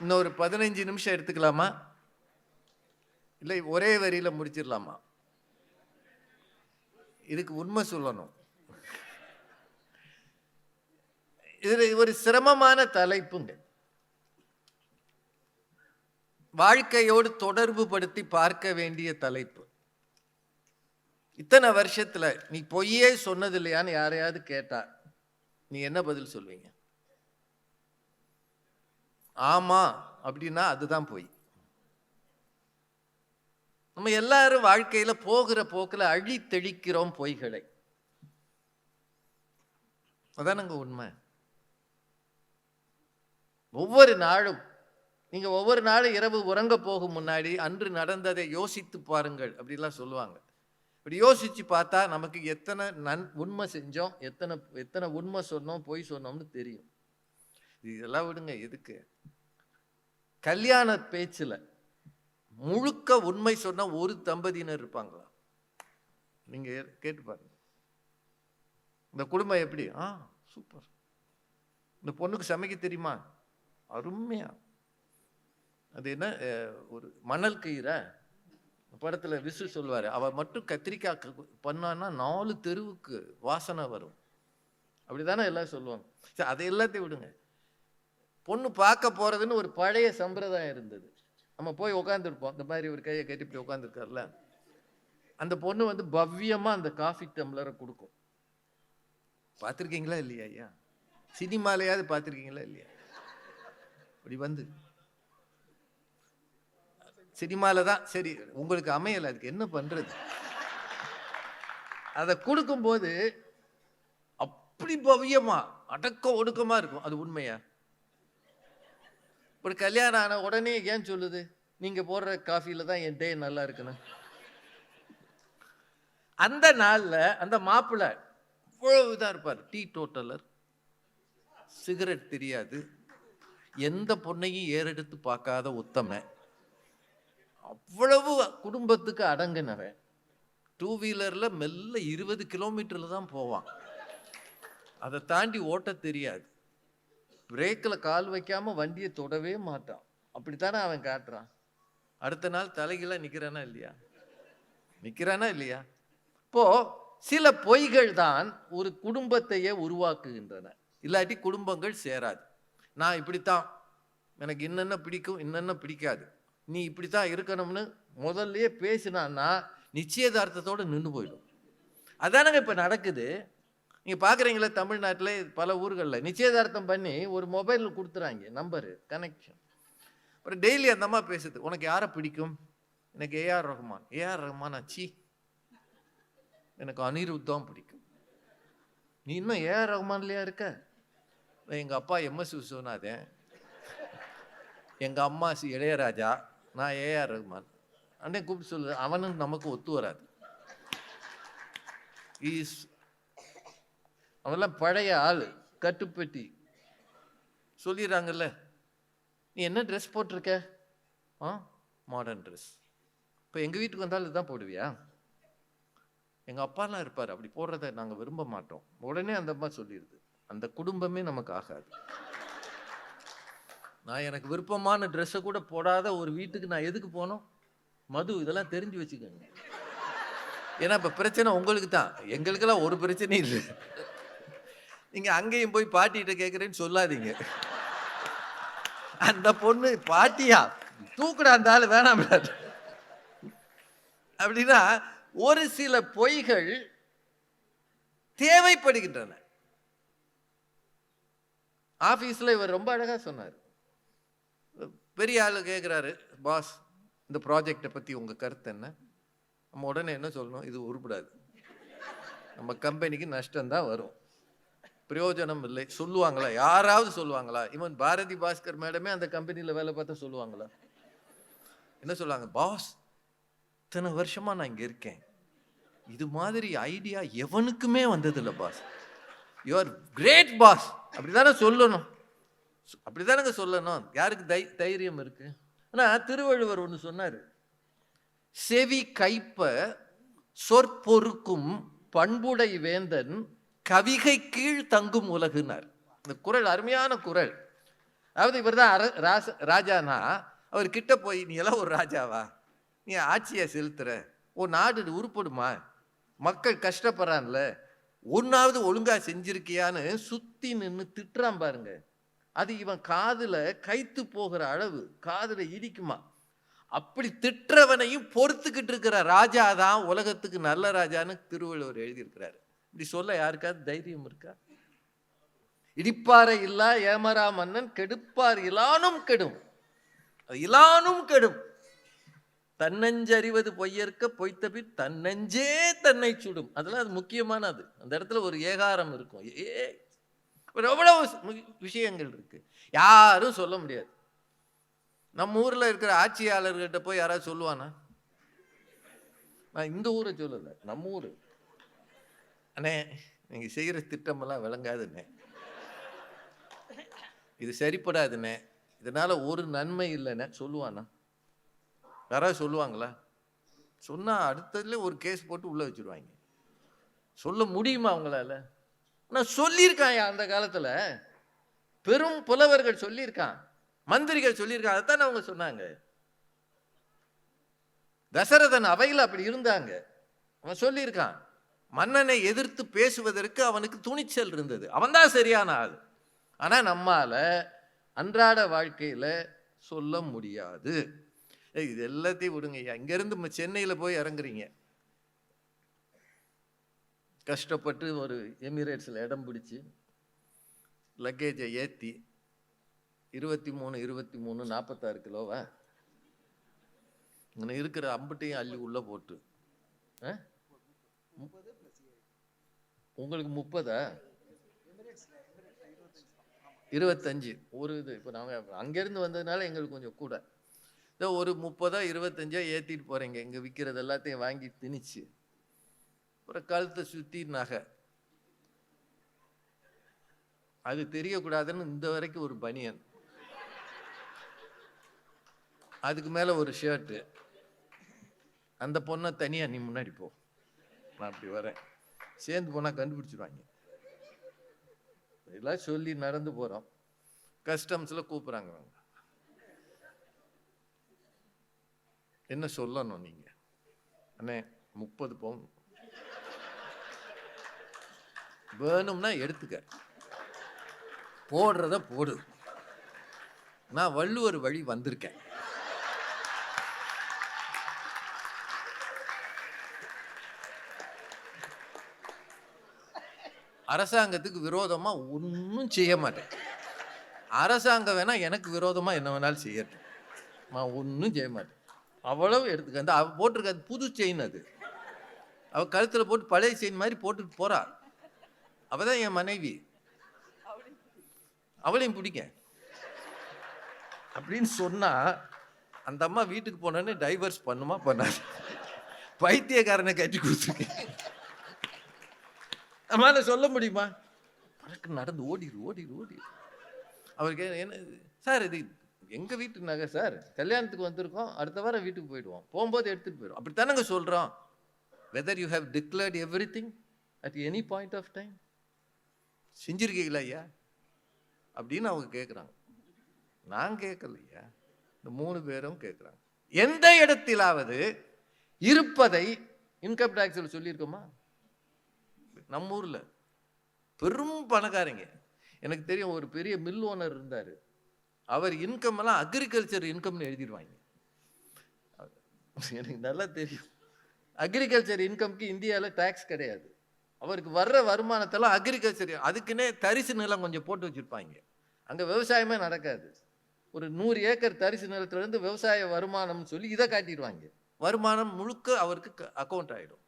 இன்னொரு 15 நிமிஷம் எடுத்துக்கலாமா? இல்லை ஒரே வரியில முடிச்சிடலாமா? இதுக்கு உண்மை சொல்லணும். இது ஒரு சிரமமான தலைப்புங்க. வாழ்க்கையோடு தொடர்பு படுத்தி பார்க்க வேண்டிய தலைப்பு. இத்தனை வருஷத்துல நீ பொய்யே சொன்னது இல்லையான்னு யாரையாவது கேட்டா நீ என்ன பதில் சொல்வீங்க? ஆமா அப்படின்னா அதுதான் பொய். நம்ம எல்லாரும் வாழ்க்கையில போகிற போக்குல அழி தெளிக்கிறோம் பொய்களை. அதானுங்க உண்மை. ஒவ்வொரு நாளும் நீங்க ஒவ்வொரு நாளும் இரவு உறங்க போகும் முன்னாடி அன்று நடந்ததை யோசித்து பாருங்கள் அப்படிலாம் சொல்லுவாங்க. இப்படி யோசிச்சு பார்த்தா நமக்கு எத்தனை உண்மை செஞ்சோம், எத்தனை உண்மை சொன்னோம், பொய் சொன்னோம்னு தெரியும். இதெல்லாம் விடுங்க. எதுக்கு கல்யாண பேச்சுல முழுக்க உண்மை சொன்ன ஒரு தம்பதியினர் இருப்பாங்களா? நீங்க கேட்டு பாருங்க. இந்த குடும்பம் எப்படி? சூப்பர். இந்த பொண்ணுக்கு சமைக்க தெரியுமா? அருமையா. அது என்ன ஒரு மணல் கயிறை படத்துல விசு சொல்லுவாரு, அவ மட்டும் கத்திரிக்காய் பண்ணான்னா 4 தெருவுக்கு வாசனை வரும். அப்படிதானே எல்லாம் சொல்லுவாங்க. அதை எல்லாத்தையும் விடுங்க. பொண்ணு பார்க்க போறதுன்னு ஒரு பழைய சம்பிரதாயம் இருந்தது. நம்ம போய் உட்காந்துருப்போம். இந்த மாதிரி ஒரு கையை கட்டி இப்படி உட்காந்துருக்காருல, அந்த பொண்ணு வந்து பவ்யமா அந்த காஃபி டம்ளரை கொடுக்கும். பார்த்துருக்கீங்களா இல்லையா ஐயா? சினிமாலையாவது பார்த்துருக்கீங்களா இல்லையா? அப்படி வந்து சினிமால தான். சரி, உங்களுக்கு அமையல, அதுக்கு என்ன பண்றது? அதை கொடுக்கும்போது அப்படி பவ்யமா அடக்க ஒடுக்கமா இருக்கும். அது உண்மையா? ஒரு கல்யாணம் ஆன உடனே ஏன் சொல்லுது, நீங்க போடுற காஃபில தான் என் டே நல்லா இருக்குன்னு? அந்த நாள்ல அந்த மாப்பிள்ளை இவ்வளவு இதா இருப்பார். டீ டோட்டலர், சிகரெட் தெரியாது, எந்த பொண்ணையும் ஏறெடுத்து பார்க்காத உத்தம, அவ்வளவு குடும்பத்துக்கு அடங்குனவன். 2 வீலர்ல மெல்ல 20 கிலோமீட்டர்ல தான் போவான். அதை தாண்டி ஓட்ட தெரியாது. பிரேக்கில் கால் வைக்காம வண்டியை தொடவே மாட்டான். அப்படித்தானே அவன் காட்டுறான். அடுத்த நாள் தலைகீழ நிக்கிறானா இல்லையா? நிக்கிறானா இல்லையா? இப்போ சில பொய்கள் தான் ஒரு குடும்பத்தையே உருவாக்குகின்றன. இல்லாட்டி குடும்பங்கள் சேராது. நான் இப்படித்தான், எனக்கு என்னென்ன பிடிக்கும், என்னென்ன பிடிக்காது, நீ இப்படித்தான் இருக்கணும்னு முதல்லயே பேசினான்னா நிச்சயதார்த்தத்தோடு நின்று போயிடும். அதானங்க இப்ப நடக்குது. நீங்க பாக்குறீங்களா, தமிழ்நாட்டில் பல ஊர்களில் நிச்சயதார்த்தம் பண்ணி ஒரு மொபைல் கொடுத்துறாங்க, நம்பரு கனெக்ஷன். அப்புறம் டெய்லி அந்த அம்மா பேசுது, உனக்கு யாரை பிடிக்கும்? எனக்கு ஏஆர் ரஹ்மான். ஏஆர் ரஹ்மான் ஆச்சு, எனக்கு அனிருத் தான் பிடிக்கும். நீ இன்னும் ஏஆர் ரஹ்மான்லயா இருக்க? எங்க அப்பா எம்எஸ் விஸ்வநாதன், எங்க அம்மா இளையராஜா, நான் ஏஆர் ரஹ்மான். அண்ணே கூப்பிட்டு சொல்லு. அவனும் நமக்கு ஒத்து வராது. அவெல்லாம் பழைய ஆள், கட்டுப்பெட்டி. சொல்லிடுறாங்கல்ல, நீ என்ன ட்ரெஸ் போட்டிருக்க? Modern dress. இப்போ எங்கள் வீட்டுக்கு வந்தாலும் இதுதான் போடுவியா? எங்கள் அப்பாலாம் இருப்பார், அப்படி போடுறத நாங்கள் விரும்ப மாட்டோம். உடனே அந்த அம்மா சொல்லிடுது. அந்த குடும்பமே நமக்கு ஆகாது. நான் எனக்கு விருப்பமான ட்ரெஸ்ஸை கூட போடாத ஒரு வீட்டுக்கு நான் எதுக்கு போனோம்? மது, இதெல்லாம் தெரிஞ்சு வச்சுக்கோங்க. ஏன்னா இப்போ பிரச்சனை உங்களுக்கு தான், எங்களுக்கெல்லாம் ஒரு பிரச்சனையும் இல்லை. நீங்க அங்கேயும் போய் பாட்டிகிட்ட கேட்குறேன்னு சொல்லாதீங்க. அந்த பொண்ணு பாட்டியா தூக்குடா அந்த ஆளு வேணாம் அப்படின்னா ஒரு சில பொய்கள் தேவைப்படுகின்றன. ஆபீஸ்ல இவர் ரொம்ப அழகா சொன்னார். பெரிய ஆளு கேட்கிறாரு, பாஸ் இந்த ப்ராஜெக்டை பத்தி உங்க கருத்து என்ன? நம்ம உடனே என்ன சொல்லணும்? இது உருப்படாது, நம்ம கம்பெனிக்கு நஷ்டம் தான் வரும், பிரயோஜனம் இல்லை. சொல்லுவாங்களா? யாராவது சொல்லுவாங்களா? இவன் பாரதி பாஸ்கர் மேடமே அந்த கம்பெனியில் வேலை பார்த்தா சொல்லுவாங்களா? என்ன சொல்லுவாங்க? பாஸ், இத்தனை வருஷமா நான் இங்க இருக்கேன், இது மாதிரி ஐடியா எவனுக்குமே வந்ததில்லை boss, you are great boss. அப்படிதானே சொல்லணும். அப்படிதானங்க சொல்லணும். யாருக்கு தைரியம் இருக்கு? ஆனா திருவள்ளுவர் ஒன்று சொன்னாரு, செவி கைப்ப சொற்பொருக்கும் பண்புடை வேந்தன் கவிகை கீழ் தங்கும் உலகுனார். இந்த குறள் அருமையான குறள். அதாவது இவர் தான் ராஜானா அவர் கிட்ட போய் நீ எல்லாம் ஒரு ராஜாவா, நீ ஆட்சியை செலுத்துற, ஒரு நாடு உருப்படுமா, மக்கள் கஷ்டப்படுறான்ல, ஒன்னாவது ஒழுங்கா செஞ்சிருக்கியான்னு சுத்தி நின்று திட்டுறான் பாருங்க. அது இவன் காதுல கைத்து போகிற அளவு காதுல இடிக்குமா. அப்படி திட்டுறவனையும் பொறுத்துக்கிட்டு இருக்கிற ராஜா தான் உலகத்துக்கு நல்ல ராஜான்னு திருவள்ளுவர் எழுதியிருக்கிறாரு. இப்படி சொல்ல யாருக்காவது தைரியம் இருக்கா? இடிப்பாறை இல்லா ஏமரா மன்னன் கெடுப்பார் இலானும் கெடும், இலானும் கெடும். தன்னஞ்சறிவது பொய்யற்க பொய்த்தபின் தன்னஞ்சே தன்னை சுடும். அதெல்லாம் அது முக்கியமானது. அந்த இடத்துல ஒரு ஏகாரம் இருக்கும். எவ்வளவு விஷயங்கள் இருக்கு, யாரும் சொல்ல முடியாது. நம்ம ஊர்ல இருக்கிற ஆட்சியாளர்கிட்ட போய் யாராவது சொல்லுவானா? நான் இந்த ஊரை சொல்லல, நம்ம ஊரு. அண்ணே நீங்க செய்யற திட்டமெல்லாம் விளங்காதுண்ணே, இது சரிப்படாதுண்ணே, இதனால ஒரு நன்மை இல்லைன்னு சொல்லுவானா? யாராவது சொல்லுவாங்களா? சொன்னா அடுத்ததுல ஒரு கேஸ் போட்டு உள்ள வச்சிருவாங்க. சொல்ல முடியுமா அவங்களால? நான் சொல்லியிருக்கான் அந்த காலத்துல பெரும் புலவர்கள் சொல்லியிருக்கான், மந்திரிகள் சொல்லியிருக்காங்க. அதைத்தானே அவங்க சொன்னாங்க. தசரதன் அவையில் அப்படி இருந்தாங்க. அவன் சொல்லியிருக்கான், மன்னனை எதிர்த்து பேசுவதற்கு அவனுக்கு துணிச்சல் இருந்தது. அவன் தான் சரியான ஆள். ஆனா நம்மால அன்றாட வாழ்க்கையில சொல்ல முடியாது. இது எல்லாத்தையும் விடுங்க. இங்க இருந்து சென்னையில போய் இறங்குறீங்க, கஷ்டப்பட்டு ஒரு எமிரேட்ஸ்ல இடம் பிடிச்சு லக்கேஜை ஏத்தி 23 46 கிலோவா இங்க இருக்கிற அம்பட்டையும் அள்ளி உள்ள போட்டு, உங்களுக்கு 30 25 ஒரு இது. இப்போ நாங்கள் அங்கேருந்து வந்ததுனால எங்களுக்கு கொஞ்சம் கூட. இதோ ஒரு 30 25 ஏற்றிட்டு போகிறீங்க. இங்கே விற்கிறது எல்லாத்தையும் வாங்கி திணிச்சு, அப்புறம் கழுத்தை சுற்றி நகை, அது தெரியக்கூடாதுன்னு இந்த வரைக்கும் ஒரு பனியன், அதுக்கு மேலே ஒரு ஷர்ட்டு. அந்த பொண்ணை தனியாக நீ முன்னாடி போ, நான் அப்படி வரேன், சேர்ந்து போனால் கண்டுபிடிச்சிருவாங்க. இதெல்லாம் சொல்லி நடந்து போகிறோம். கஸ்டம்ஸில் கூப்பிட்றாங்க, என்ன சொல்லணும் நீங்க? அண்ணே 30 பவுன் வேணும்னா எடுத்துக்க, போடுறத போடு, நான் வள்ளுவர் வழி வந்திருக்கேன். அரசாங்கத்துக்கு விரோதமா ஒன்றும் செய்ய மாட்டேன். அரசாங்கம் வேணா எனக்கு விரோதமா என்ன வேணாலும் செய்யட்டும், நான் ஒன்றும் செய்ய மாட்டேன். அவ்வளவு எடுத்துக்க. அந்த அவ போட்டிருக்க புது செயின், அது அவ கழுத்துல போட்டு பழைய செயின் மாதிரி போட்டுட்டு போறா. அவதான் என் மனைவி, அவளையும் பிடிக்க அப்படின்னு சொன்னா அந்த அம்மா வீட்டுக்கு போனோடனே டைவர்ஸ் பண்ணுமா பண்ணாது? பைத்தியக்காரனை கட்டி கொடுத்துருக்கேன். நம்மளால சொல்ல முடியுமா? பழக்க நடந்து ஓடிடு. அவருக்கு என்ன சார், இது எங்க வீட்டு நகை சார், கல்யாணத்துக்கு வந்திருக்கோம், அடுத்த வாரம் வீட்டுக்கு போயிடுவோம், போகும்போது எடுத்துட்டு போயிடும். அப்படித்தானங்க சொல்றோம். Whether you have declared everything at any point of time, செஞ்சிருக்கீங்களா ஐயா அப்படின்னு அவங்க கேட்குறாங்க. நான் கேட்கலையா, இந்த 3 பேரும் கேட்குறாங்க. எந்த இடத்திலாவது இருப்பதை இன்கம் டேக்ஸில் சொல்லியிருக்கோமா? நம்ம ஊர்ல பெரும் பணக்காரங்க, எனக்கு தெரியும் ஒரு பெரிய மில் ஓனர் இருந்தாரு, அவர் இன்கம் எல்லாம் அக்ரிகல்ச்சர் இன்கம்னு எழுதிடுவாங்க. எனக்கு நல்லா தெரியும், அக்ரிகல்ச்சர் இன்கம்க்கு இந்தியாவில் டேக்ஸ் கிடையாது. அவருக்கு வர்ற வருமானத்தெல்லாம் அக்ரிகல்ச்சர், அதுக்குன்னே தரிசு நிலம் கொஞ்சம் போட்டு வச்சிருப்பாங்க. அங்க விவசாயமே நடக்காது. ஒரு 100 ஏக்கர் தரிசு நிலத்துல இருந்து விவசாய வருமானம்னு சொல்லி இதை காட்டிடுவாங்க. வருமானம் முழுக்க அவருக்கு அக்கௌண்ட் ஆயிடும்.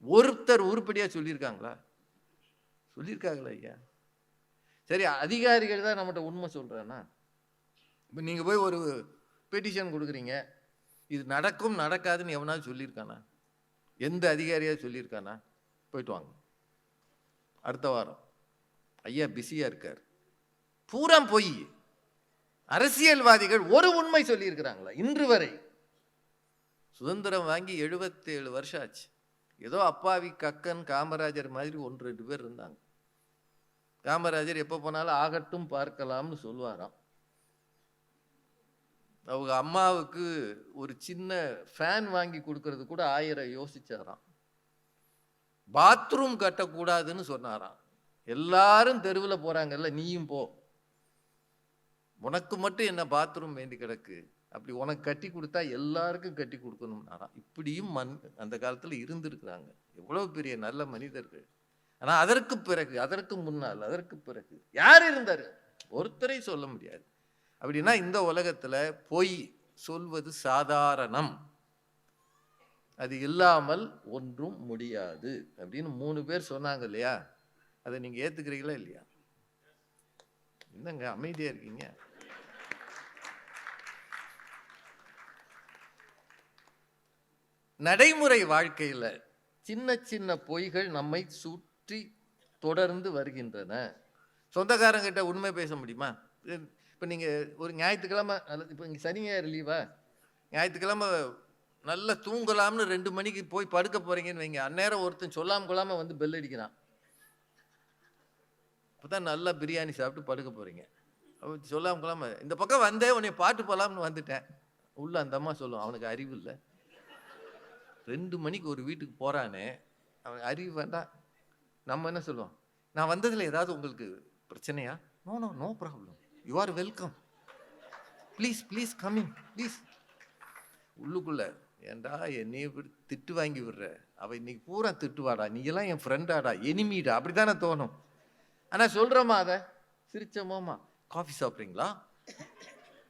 ஒருத்தர் உருப்படியா சொல்லியிருக்காங்களா? சொல்லியிருக்காங்களா ஐயா? சரி, அதிகாரிகள் தான் நம்மகிட்ட உண்மை சொல்றேன்னா, இப்போ நீங்க போய் ஒரு பெட்டிஷன் கொடுக்குறீங்க, இது நடக்கும் நடக்காதுன்னு எவனாவது சொல்லியிருக்கானா? எந்த அதிகாரியா சொல்லியிருக்கானா? போயிட்டு வாங்க, அடுத்த வாரம் ஐயா பிஸியா இருக்கார். பூரா போய் அரசியல்வாதிகள் ஒரு உண்மை சொல்லியிருக்கிறாங்களா இன்று வரை? சுதந்திரம் வாங்கி 77 வருஷம் ஆச்சு. ஏதோ அப்பாவி கக்கன் காமராஜர் மாதிரி 1 2 பேர் இருந்தாங்க. காமராஜர் எப்போ போனாலும் ஆகட்டும் பார்க்கலாம்னு சொல்லுவாராம். அவங்க அம்மாவுக்கு ஒரு சின்ன ஃபேன் வாங்கி கொடுக்கறது கூட 1000 யோசிச்சாராம். பாத்ரூம் கட்டக்கூடாதுன்னு சொன்னாராம். எல்லாரும் தெருவில் போறாங்கல்ல, நீயும் போ, உனக்கு மட்டும் என்ன பாத்ரூம் வேண்டி கிடக்கு, அப்படி உனக்கு கட்டி கொடுத்தா எல்லாருக்கும் கட்டி கொடுக்கணும்னாராம். இப்படியும் அந்த காலத்துல இருந்திருக்கிறாங்க. எவ்வளவு பெரிய நல்ல மனிதர்கள். ஆனா அதற்கு முன்னால் அதற்கு பிறகு யார் இருந்தாரு? ஒருத்தரை சொல்ல முடியாது. அப்படின்னா இந்த உலகத்துல பொய் சொல்வது சாதாரணம், அது இல்லாமல் ஒன்றும் முடியாது அப்படின்னு 3 பேர் சொன்னாங்க இல்லையா? அதை நீங்க ஏத்துக்கிறீங்களா இல்லையா? என்னங்க அமைதியா இருக்கீங்க? நடைமுறை வாழ்க்கையில சின்ன சின்ன பொய்கள் நம்மை சுற்றி தொடர்ந்து வருகின்றன. சொந்தக்காரங்கிட்ட உண்மை பேச முடியுமா? இப்போ நீங்கள் ஒரு ஞாயிற்றுக்கிழமை, இப்போ இங்கே சனி ஞாயிறு லீவா, ஞாயிற்றுக்கிழமை நல்லா தூங்கலாம்னு 2 மணிக்கு போய் படுக்க போறீங்கன்னு வைங்க. அந்நேரம் ஒருத்தன் சொல்லாம கொள்ளாம வந்து பெல் அடிக்கிறான். அப்போதான் நல்லா பிரியாணி சாப்பிட்டு படுக்க போறீங்க. சொல்லாம கொள்ளாம இந்த பக்கம் வந்தே உன்னை பாட்டு போகலாம்னு வந்துட்டேன். உள்ள அந்த அம்மா சொல்லுவோம், அவனுக்கு அறிவு இல்லை, 2 மணிக்கு ஒரு வீட்டுக்கு போறானே, அவன் அறிவு வேண்டாம். நம்ம என்ன சொல்லுவோம்? நான் வந்ததுல ஏதாவது உங்களுக்கு பிரச்சனையா? No no no problem, you are welcome, please please coming please. உள்ளுக்குள்ள ஏண்டா என்னைய திட்டு வாங்கி விடுற, அவ இன்னைக்கு பூரா திட்டுவாடா, நீ எல்லாம் என் ஃப்ரெண்டாடா, எனிமீடா, அப்படித்தானே தோணும். ஆனா சொல்றோமா? அதை சிரிச்சோமா? காஃபி சாப்பிட்றீங்களா?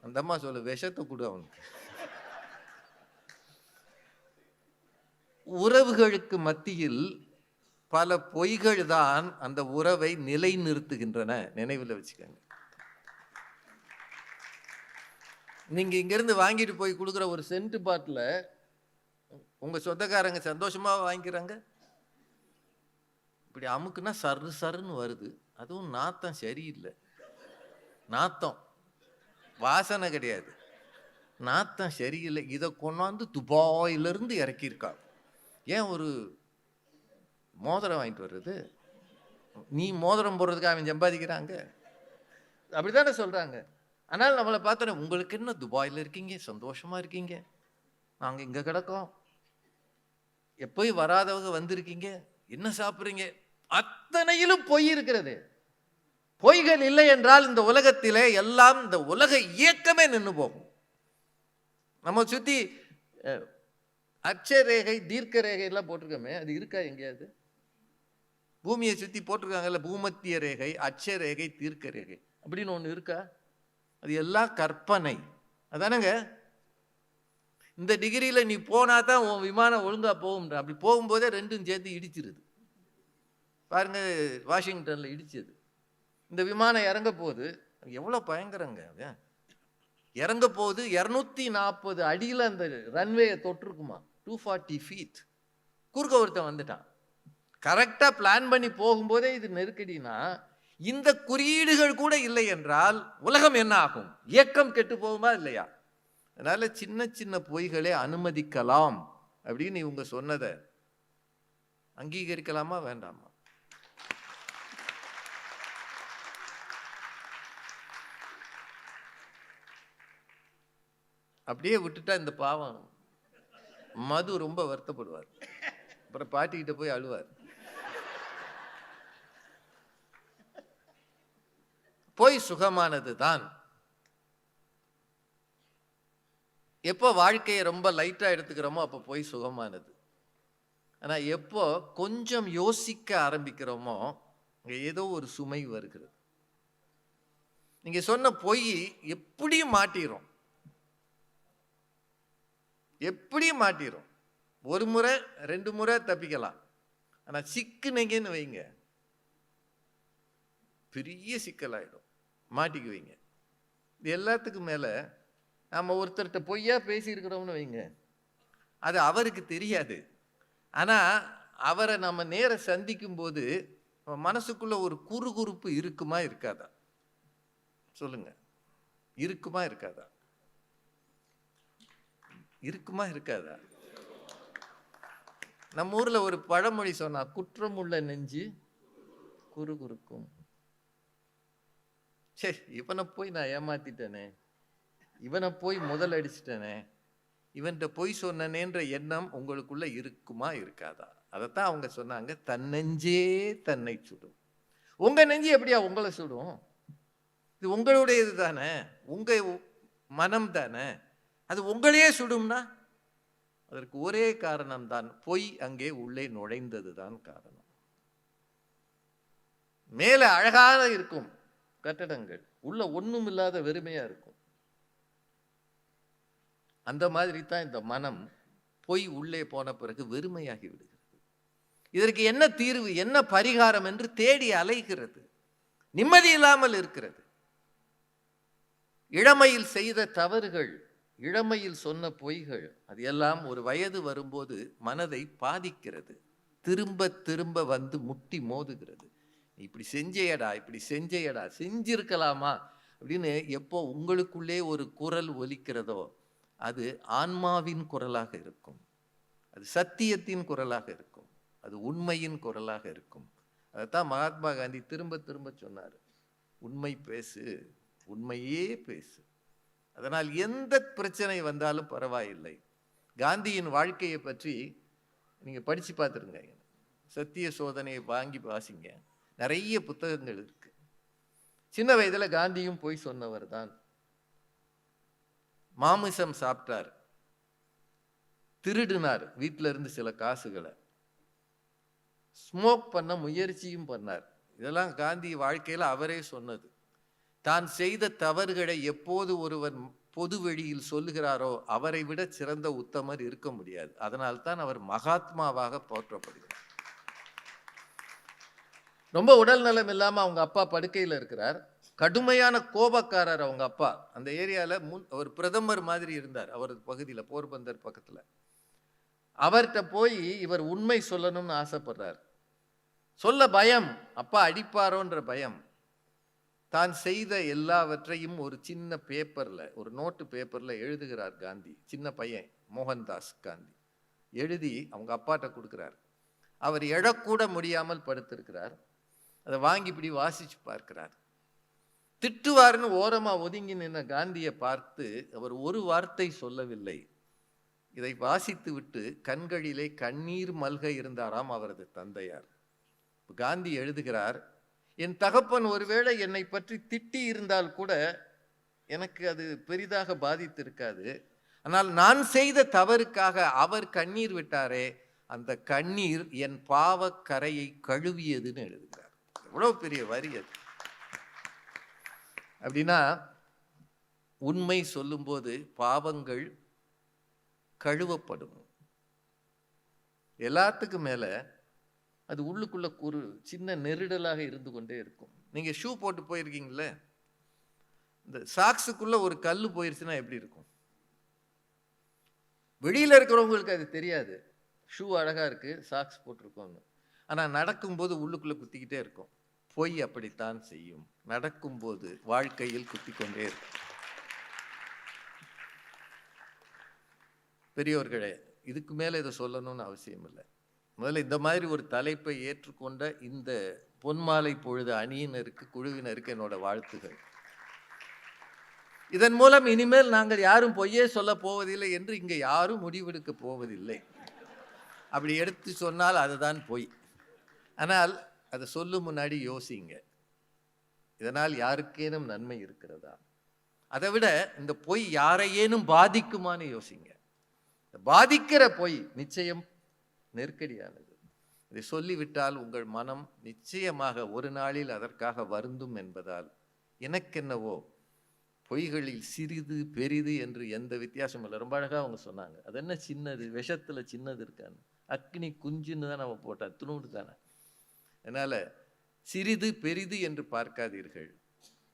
அந்த அம்மா சொல்லு, விஷத்தை கொடு அவனுக்கு. உறவுகளுக்கு மத்தியில் பல பொய்கள் தான் அந்த உறவை நிலைநிறுத்துகின்றன. நினைவில் வச்சுக்கோங்க. நீங்க இங்கிருந்து வாங்கிட்டு போய் கொடுக்குற ஒரு சென்ட் பாட்டில் உங்க சொந்தக்காரங்க சந்தோஷமா வாங்கிக்கிறாங்க. இப்படி அமுக்குன்னா சரு சருன்னு வருது. அதுவும் நாத்தம் சரியில்லை. நாத்தம் வாசனை கிடையாது, நாத்தம் சரியில்லை. இதை கொண்டாந்து துபாயிலிருந்து இறக்கியிருக்கா. ஏன் ஒரு மோதிரம் வாங்கிட்டு வர்றது? நீ மோதிரம் போடுறதுக்கு அவன் சம்பாதிக்கிறாங்க, அப்படித்தானே சொல்றாங்க. ஆனால் நம்மளை பார்த்தோன்னே, உங்களுக்கு என்ன துபாயில் இருக்கீங்க, சந்தோஷமா இருக்கீங்க, நாங்க இங்க கிடக்கோம், எப்பயும் வராதவங்க வந்திருக்கீங்க, என்ன சாப்பிட்றீங்க, அத்தனையிலும் பொய் இருக்கிறது. பொய்கள் இல்லை என்றால் இந்த உலகத்திலே எல்லாம், இந்த உலக இயக்கமே நின்று போகும். நம்ம சுத்தி அட்சரேகை தீர்க்க ரேகை எல்லாம் போட்டிருக்கோமே, அது இருக்கா எங்கேயாவது? பூமியை சுத்தி போட்டிருக்காங்கல்ல, பூமத்திய ரேகை, அட்சரேகை, தீர்க்க ரேகை அப்படின்னு ஒண்ணு இருக்கா? அது எல்லாம் கற்பனை. அதானங்க. இந்த டிகிரியில நீ போனா தான் உன் விமானம் ஒழுங்கா போகும். அப்படி போகும்போதே ரெண்டும் சேர்த்து இடிச்சிருது. பாருங்க, வாஷிங்டன்ல இடிச்சது. இந்த விமானம் இறங்க போகுது, எவ்வளவு பயங்கரங்க. இறங்க போகுது 240 அடியில் அந்த ரன்வேயை தொட்டிருக்குமா, 240 feet. குறுக்க ஒருத்தன் வந்துட்டான். கரெக்டா பிளான் பண்ணி போகும்போதே இது நெருக்கடினா, இந்த குறியீடுகள் கூட இல்லை என்றால் உலகம் என்ன ஆகும்? இயக்கம் கெட்டு போகுமா இல்லையா? அதனால சின்ன சின்ன பொய்களை அனுமதிக்கலாம் அப்படின்னு இவங்க சொன்னதை அங்கீகரிக்கலாமா வேண்டாமா? அப்படியே விட்டுட்டா இந்த பாவம் மது ரொம்ப வருத்தப்படுவார். அப்புறம் பாட்டிக்கிட்ட போய் அழுவார். பொய் சுகமானது தான். எப்போ வாழ்க்கையை ரொம்ப லைட்டா எடுத்துக்கிறோமோ அப்போ பொய் சுகமானது. ஆனா எப்போ கொஞ்சம் யோசிக்க ஆரம்பிக்கிறோமோ ஏதோ ஒரு சுமை வருகிறது. நீங்க சொன்ன பொய் எப்படியும் மாட்டிரும், எப்படியும் மாட்டிரும். 1 முறை 2 முறை தப்பிக்கலாம். ஆனா சிக்குனீங்கன்னு வைங்க, பெரிய சிக்கலாயிடும், மாட்டிக்குவீங்க. இது எல்லாத்துக்கும் மேல நம்ம ஒருத்தர்கிட்ட பொய்யா பேசியிருக்கிறோம்னு வைங்க, அது அவருக்கு தெரியாது. ஆனா அவரை நம்ம நேர சந்திக்கும் போது மனசுக்குள்ள ஒரு குறுகுறுப்பு இருக்குமா இருக்காதா? சொல்லுங்க, இருக்குமா இருக்காதா? இருக்குமா இருக்காதா? நம்ம ஊர்ல ஒரு பழமொழி சொன்னா, குற்றம் உள்ள நெஞ்சு குறுகுறுக்கும். சரி, இவனை போய் நான் ஏமாத்திட்டேனே, இவனை போய் முதல் அடிச்சிட்டனே, இவன்கிட்ட பொய் சொன்னனேன்ற எண்ணம் உங்களுக்குள்ள இருக்குமா இருக்காதா? அதைத்தான் அவங்க சொன்னாங்க, தன்னெஞ்சே தன்னை சுடும். உங்க நெஞ்சு எப்படியா உங்களை சுடும்? இது உங்களுடையது தானே, உங்க மனம் தானே, அது உங்களையே சுடும்னா அதற்கு ஒரே காரணம் தான், பொய் அங்கே உள்ளே நுழைந்தது தான் காரணம். மேல அழகாக இருக்கும் கட்டடங்கள், உள்ள ஒண்ணும் இல்லாத வெறுமையா இருக்கும். அந்த மாதிரி தான் இந்த மனம் பொய் உள்ளே போன பிறகு வெறுமையாகி விடுகிறது. இதற்கு என்ன தீர்வு, என்ன பரிகாரம் என்று தேடி அலைகிறது, நிம்மதி இல்லாமல் இருக்கிறது. இளமையில் செய்த தவறுகள், இளமையில் சொன்ன பொய்கள், அது எல்லாம் ஒரு வயது வரும்போது மனதை பாதிக்கிறது. திரும்ப திரும்ப வந்து முட்டி மோதுகிறது. இப்படி செஞ்சேயடா, இப்படி செஞ்சேயடா, செஞ்சிருக்கலாமா அப்படின்னு எப்போ உங்களுக்குள்ளே ஒரு குரல் ஒலிக்கிறதோ அது ஆன்மாவின் குரலாக இருக்கும், அது சத்தியத்தின் குரலாக இருக்கும், அது உண்மையின் குரலாக இருக்கும். அதைத்தான் மகாத்மா காந்தி திரும்ப திரும்ப சொன்னார், உண்மை பேசு, உண்மையே பேசு. அதனால் எந்த பிரச்சனை வந்தாலும் பரவாயில்லை. காந்தியின் வாழ்க்கையை பற்றி நீங்க படிச்சு பார்த்துருங்க, சத்திய சோதனையை வாங்கி வாசிங்க, நிறைய புத்தகங்கள் இருக்கு. சின்ன வயதுல காந்தியும் போய் சொன்னவர் தான். மாமிசம் சாப்பிட்டார், திருடினார் வீட்டில இருந்து சில காசுகளை, ஸ்மோக் பண்ண முயற்சியும் பண்ணார். இதெல்லாம் காந்தி வாழ்க்கையில் அவரே சொன்னது. தான் செய்த தவறுகளை எப்போது ஒருவன் பொது வெளியில் சொல்லுகிறாரோ அவரை விட சிறந்த உத்தமர் இருக்க முடியாது. அதனால்தான் அவர் மகாத்மாவாக போற்றப்படுகிறார். ரொம்ப உடல் நலம் இல்லாம அவங்க அப்பா படுக்கையில் இருக்கிறார். கடுமையான கோபக்காரர் அவங்க அப்பா. அந்த ஏரியால ஒரு பிரதமர் மாதிரி இருந்தார் அவரது பகுதியில், போர்பந்தர் பக்கத்துல. அவர்கிட்ட போய் இவர் உண்மை சொல்லணும்னு ஆசைப்படுறார். சொல்ல பயம், அப்பா அடிப்பாரோன்ற பயம். தான் செய்த எல்லாவற்றையும் ஒரு சின்ன பேப்பர்ல, ஒரு நோட்டு பேப்பர்ல எழுதுகிறார் காந்தி. சின்ன பையன் மோகன்தாஸ் காந்தி எழுதி அவங்க அப்பாட்ட கொடுக்கிறார். அவர் எழக்கூட முடியாமல் படுத்திருக்கிறார். அதை வாங்கி இப்படி வாசிச்சு பார்க்கிறார். திட்டுவார்னு ஓரமா ஒதுங்கி நின்ன காந்தியை பார்த்து அவர் ஒரு வார்த்தை சொல்லவில்லை. இதை வாசித்து விட்டு கண்களிலே கண்ணீர் மல்க இருந்தாராம் அவரது தந்தையார். காந்தி எழுதுகிறார், என் தகப்பன் ஒருவேளை என்னை பற்றி திட்டி இருந்தால் கூட எனக்கு அது பெரிதாக பாதித்திருக்காது. ஆனால் நான் செய்த தவறுக்காக அவர் கண்ணீர் விட்டாரே, அந்த கண்ணீர் என் பாவ கரையை கழுவியதுன்னு எழுதுகிறார். எவ்வளவு பெரிய வரி அது! அப்படின்னா உண்மை சொல்லும்போது பாவங்கள் கழுவப்படும். எல்லாத்துக்கும் மேல அது உள்ளுக்குள்ள ஒரு சின்ன நெருடலாக இருந்து கொண்டே இருக்கும். நீங்க ஷூ போட்டு போயிருக்கீங்களே, இந்த சாக்ஸுக்குள்ள ஒரு கல்லு போயிருச்சுன்னா எப்படி இருக்கும்? வெளியில இருக்கிறவங்களுக்கு அது தெரியாது, ஷூ அழகா இருக்கு, சாக்ஸ் போட்டிருக்கோம்னு. ஆனா நடக்கும்போது உள்ளுக்குள்ள குத்திக்கிட்டே இருக்கும். பொய் அப்படித்தான் செய்யும், நடக்கும்போது வாழ்க்கையில் குத்தி கொண்டே இருக்கும். பெரியோர்களே, இதுக்கு மேல இதை சொல்லணும்னு அவசியம் இல்லை. முதல்ல இந்த மாதிரி ஒரு தலைப்பை ஏற்றுக்கொண்ட இந்த பொன்மாலை பொழுது அணியினருக்கு, குழுவினருக்கு என்னோட வாழ்த்துகள். இதன் மூலம் இனிமேல் நாங்கள் யாரும் பொய்யே சொல்ல போவதில்லை என்று இங்க யாரும் முடிவெடுக்க போவதில்லை. அப்படி எடுத்து சொன்னால் அதுதான் பொய். ஆனால் அதை சொல்லும் முன்னாடி யோசிங்க, இதனால் யாருக்கேனும் நன்மை இருக்கிறதா? அதை விட இந்த பொய் யாரையேனும் பாதிக்குமான்னு யோசிங்க. பாதிக்கிற பொய் நிச்சயம் நெருக்கடியானது. இதை சொல்லிவிட்டால் உங்கள் மனம் நிச்சயமாக ஒரு நாளில் அதற்காக வருந்தும் என்பதால் எனக்கென்னவோ பொய்களில் சிறிது பெரிது என்று எந்த வித்தியாசமும் இல்லை. ரொம்ப அழகாக அவங்க சொன்னாங்க, அது என்ன சின்னது, விஷத்துல சின்னது இருக்கான்னு. அக்னி குஞ்சுன்னு தான் நம்ம போட்டா, துணுண்டு தானே. அதனால சிறிது பெரிது என்று பார்க்காதீர்கள்.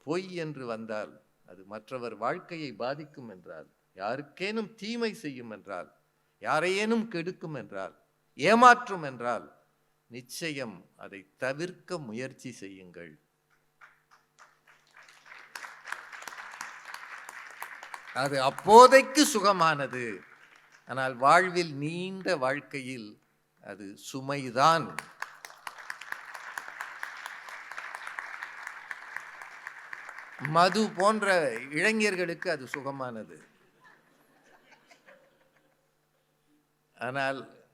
பொய் என்று வந்தால் அது மற்றவர் வாழ்க்கையை பாதிக்கும் என்றால், யாருக்கேனும் தீமை செய்யும் என்றால், யாரையேனும் கெடுக்கும் என்றால், ஏமாற்றும் என்றால் நிச்சயம் அதை தவிர்க்க முயற்சி செய்யுங்கள். அது அப்போதைக்கு சுகமானது, ஆனால் வாழ்வில் நீண்ட வாழ்க்கையில் அது சுமைதான். மது போன்ற இளைஞர்களுக்கு அது சுகமானது. ஆனால்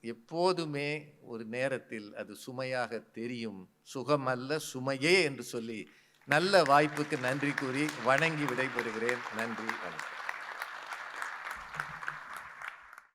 எப்போதுமே ஒரு நேரத்தில் அது சுமையாக தெரியும். சுகமல்ல சுமையே என்று சொல்லி நல்ல வாய்ப்புக்கு நன்றி கூறி வணங்கி விடைபெறுகிறேன். நன்றி, வணக்கம்.